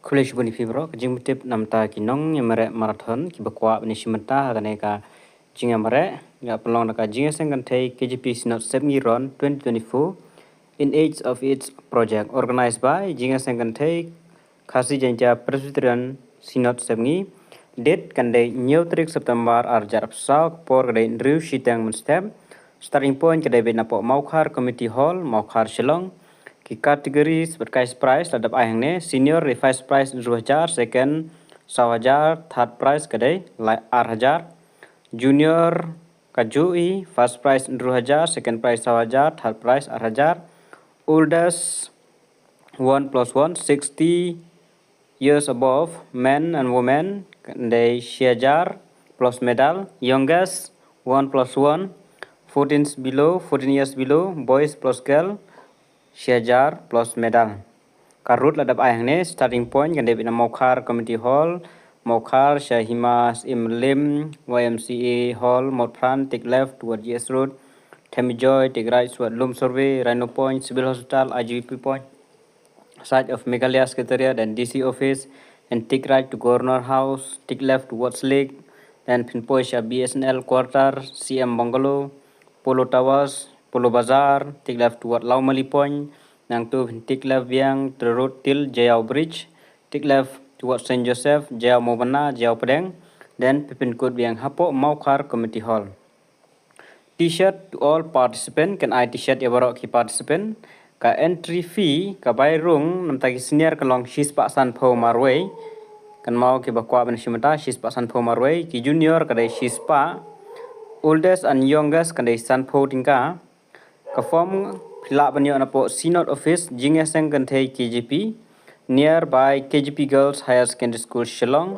College buni fibro jing tip namta ki nong Jingiamareh marathon ki bakwa bani shimanta gane ka Jingiamareh ga pelong ka jingaseng kan thai KGP Sinot 7 ron 2024 in age of its project organized by jingaseng kan thai khasi janja Presbyterian Sinot 7 date kan dai new 3 September arjar sau por kadai riu shitang mun step starting point kadai be napo Mawkhar committee hall Mawkhar Shillong ki categories berkais prize ladap ayang ne senior revised prize 2000 second 1000 third prize kadai 8000 junior kajui first prize 2000 second prize 1000 third prize 8000 oldest 1 plus 1 60 years above men and women kadai 1000 plus medal youngest 1 plus 1 14 below 14 years below boys plus girl 1000 plus medal. Karut ladap ayang ne starting point kan David Mawkhar community hall Mawkhar Shahimas Imlim YMCA hall Motpran take left toward GS road Temijoy take right toward Lum survey Rhino Point civil hospital IGP point site of Meghalaya secretariat and DC office and take right to Governor house take left towards Lake then Pinpoisha BSNL quarter CM bungalow Polo Towers Polo Bazaar, take left toward Laumali Point, Nang tu take left yang the road till Jayau Bridge, take left toward Saint Joseph, Jayau Mobana, Jayau Pedang, then Pipin Kut yang Hapo Mawkhar Committee Hall. T-shirt to all participant, kan I T-shirt ya barok ki participant, ka entry fee ka bayrung nam tagi senior ka long shis pak san po marway, kan mau ki bakwa ban shimata shis pak san po marway, ki junior ka dai shis pa, oldest and youngest kan dai san po tingka, ka form phila banyo na po Sinot office jingaseng kan thai KGP nearby KGP Girls Higher Secondary School Shillong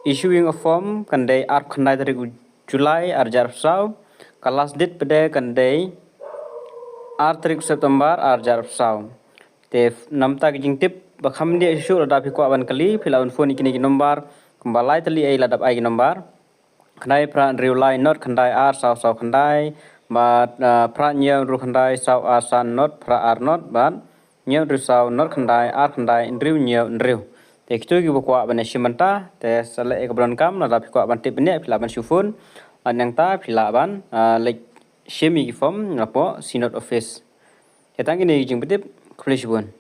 issuing a form kan dai art khandai tarik July arjar sau ka last date pede kan dai art tarik September arjar sau te namta jing tip bakham dia issue ladap ko aban kali phila on phone kini nomor kembalai tali ai ladap ai nomor khandai pra reulai not khandai ar sau sau khandai but pra nyang ru khandai sau asan not pra ar not but nyang ru sau not khandai ar khandai riu nyang riu te kitu gi bokwa ban shimanta te sale ek bron kam na dap ko ban tip ne phila ban shufun anang ta phila ban like shemi gi form na po Sinot office etang ni jing bitip khulish bun